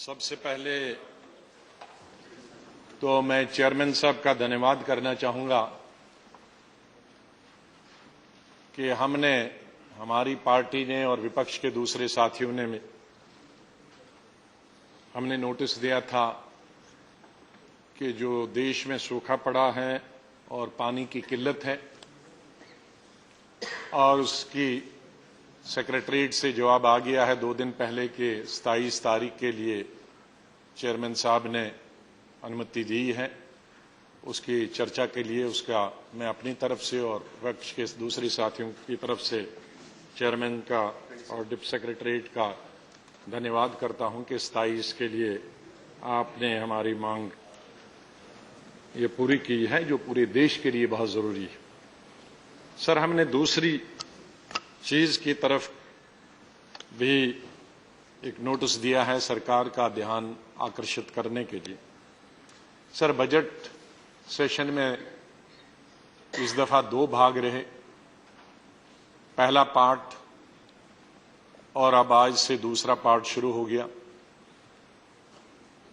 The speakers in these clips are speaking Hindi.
सबसे पहले तो मैं चेयरमैन साहब का धन्यवाद करना चाहूंगा कि हमारी पार्टी ने और विपक्ष के दूसरे साथियों ने हमने नोटिस दिया था कि जो देश में सूखा पड़ा है और पानी की किल्लत है और उसकी सेक्रेटरीट से जवाब आ गया है 2 दिन पहले कि 27 तारीख के लिए चेयरमैन साहब ने अनुमति दी है। उसकी चर्चा के लिए उसका मैं अपनी तरफ से और विपक्ष के दूसरे साथियों की तरफ से चेयरमैन का और डिप्टी सेक्रेटरीट का धन्यवाद करता हूं कि 27 के लिए आपने हमारी मांग ये पूरी की है जो पूरे देश के लिए बहुत जरूरी है। सर, हमने दूसरी चीज की तरफ भी एक नोटिस दिया है सरकार का ध्यान आकर्षित करने के लिए। सर, बजट सेशन में इस दफा 2 भाग रहे, पहला पार्ट और अब आज से दूसरा पार्ट शुरू हो गया।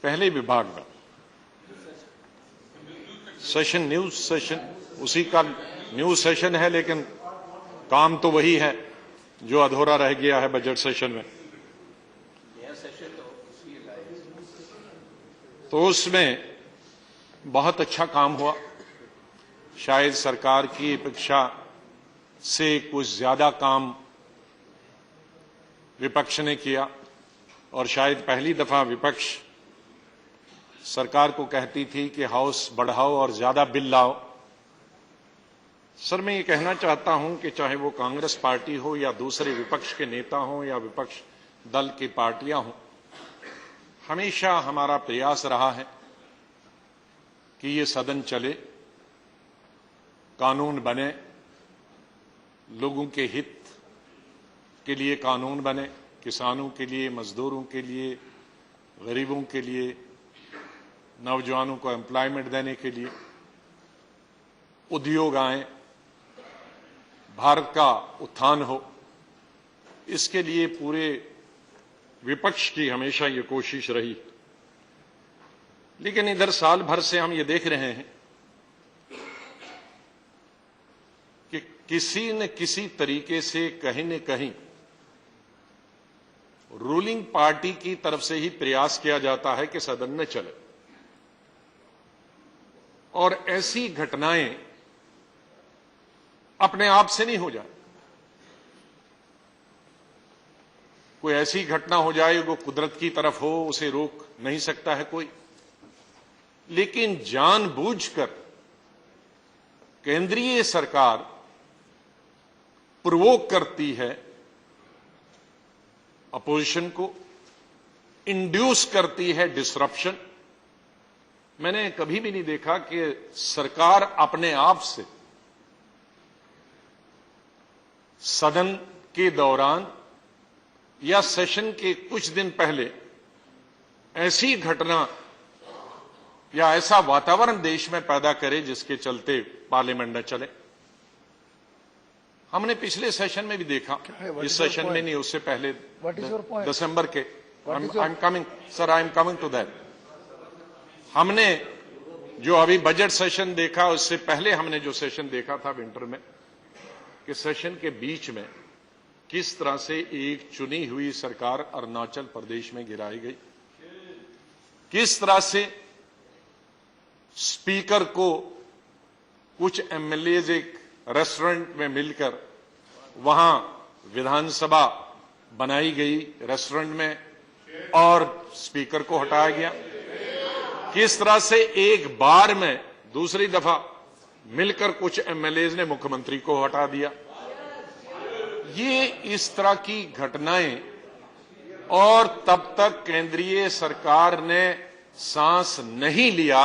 पहले विभाग में सेशन न्यूज सेशन उसी का न्यूज सेशन है, लेकिन काम तो वही है जो अधूरा रह गया है बजट सेशन में। तो उसमें बहुत अच्छा काम हुआ, शायद सरकार की अपेक्षा से कुछ ज्यादा काम विपक्ष ने किया और शायद पहली दफा विपक्ष सरकार को कहती थी कि हाउस बढ़ाओ और ज्यादा बिल लाओ। सर, मैं ये कहना चाहता हूं कि चाहे वो कांग्रेस पार्टी हो या दूसरे विपक्ष के नेता हों या विपक्ष दल की पार्टियां हों, हमेशा हमारा प्रयास रहा है कि ये सदन चले, कानून बने, लोगों के हित के लिए कानून बने, किसानों के लिए, मजदूरों के लिए, गरीबों के लिए, नौजवानों को एम्प्लॉयमेंट देने के लिए, उद्योग आए, भारत का उत्थान हो। इसके लिए पूरे विपक्ष की हमेशा ये कोशिश रही। लेकिन इधर साल भर से हम ये देख रहे हैं कि किसी न किसी तरीके से कहीं न कहीं रूलिंग पार्टी की तरफ से ही प्रयास किया जाता है कि सदन न चले, और ऐसी घटनाएं अपने आप से नहीं हो जाए। कोई ऐसी घटना हो जाए वो कुदरत की तरफ हो, उसे रोक नहीं सकता है कोई, लेकिन जानबूझकर केंद्रीय सरकार प्रोवोक करती है, अपोजिशन को इंड्यूस करती है डिसरप्शन। मैंने कभी भी नहीं देखा कि सरकार अपने आप से सदन के दौरान या सेशन के कुछ दिन पहले ऐसी घटना या ऐसा वातावरण देश में पैदा करे जिसके चलते पार्लियामेंट न चले। हमने पिछले सेशन में भी देखा, इस सेशन में नहीं, उससे पहले दिसंबर के। I am coming to that. हमने जो अभी बजट सेशन देखा, उससे पहले हमने जो सेशन देखा था विंटर में, कि सेशन के बीच में किस तरह से एक चुनी हुई सरकार अरुणाचल प्रदेश में गिराई गई, किस तरह से स्पीकर को कुछ एमएलएज एक रेस्टोरेंट में मिलकर वहां विधानसभा बनाई गई रेस्टोरेंट में और स्पीकर को हटाया गया, किस तरह से एक बार में दूसरी दफा मिलकर कुछ एमएलएज ने मुख्यमंत्री को हटा दिया। ये इस तरह की घटनाएं, और तब तक केंद्रीय सरकार ने सांस नहीं लिया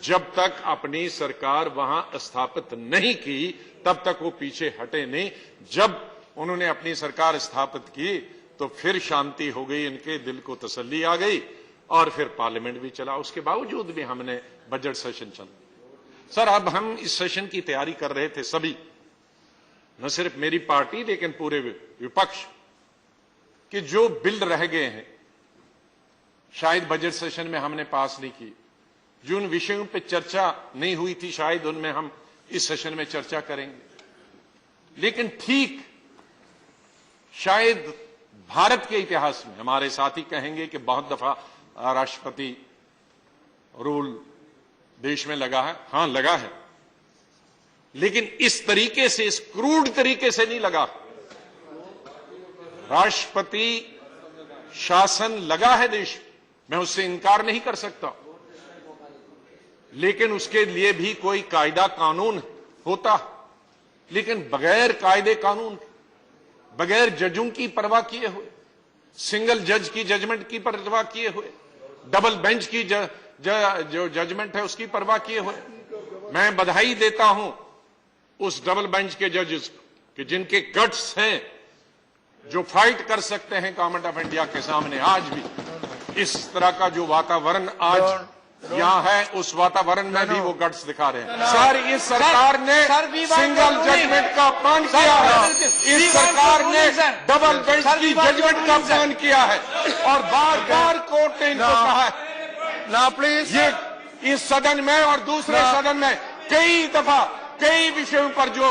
जब तक अपनी सरकार वहां स्थापित नहीं की, तब तक वो पीछे हटे नहीं। जब उन्होंने अपनी सरकार स्थापित की तो फिर शांति हो गई, इनके दिल को तसल्ली आ गई और फिर पार्लियामेंट भी चला। उसके बावजूद भी हमने बजट सेशन चला। सर, अब हम इस सेशन की तैयारी कर रहे थे सभी, न सिर्फ मेरी पार्टी लेकिन पूरे विपक्ष, कि जो बिल रह गए हैं शायद बजट सेशन में हमने पास नहीं की। जिन विषयों पे चर्चा नहीं हुई थी शायद उनमें हम इस सेशन में चर्चा करेंगे। लेकिन ठीक शायद भारत के इतिहास में हमारे साथी कहेंगे कि बहुत दफा राष्ट्रपति रूल देश में लगा है। हां, लगा है, लेकिन इस तरीके से, इस क्रूड तरीके से नहीं लगा। राष्ट्रपति शासन लगा है देश, मैं उससे इनकार नहीं कर सकता, लेकिन उसके लिए भी कोई कायदा कानून होता। लेकिन बगैर कायदे कानून, बगैर जजों की परवाह किए हुए, सिंगल जज की जजमेंट की परवाह किए हुए, डबल बेंच की जो जजमेंट है उसकी परवाह किए हुए, मैं बधाई देता हूं उस डबल बेंच के जजेस कि जिनके गट्स हैं, जो फाइट कर सकते हैं गवर्नमेंट ऑफ इंडिया के सामने। आज भी इस तरह का जो वातावरण आज यहां है, उस वातावरण में भी वो गट्स दिखा रहे हैं। सर, इस सरकार ने सिंगल जजमेंट का अपमान किया है, इस सरकार ने डबल बेंच की जजमेंट का अपमान किया है, और बार बार कोर्ट ने इनको कहा है ना प्लीज। ये इस सदन में और दूसरे सदन में कई दफा कई विषयों पर जो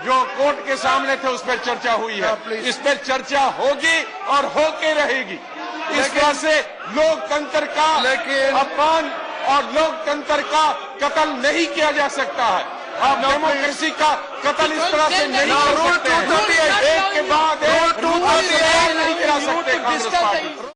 कोर्ट के सामने थे उस पर चर्चा हुई है, इस पर चर्चा होगी और होके रहेगी। इस तरह से लोकतंत्र का अपमान और लोकतंत्र का कत्ल नहीं किया जा सकता है। आप डेमोक्रेसी का कत्ल इस तरह से नहीं कर सकते हैं। एक के बाद एक नहीं गिरा सकते कांग्रेस पार्टी।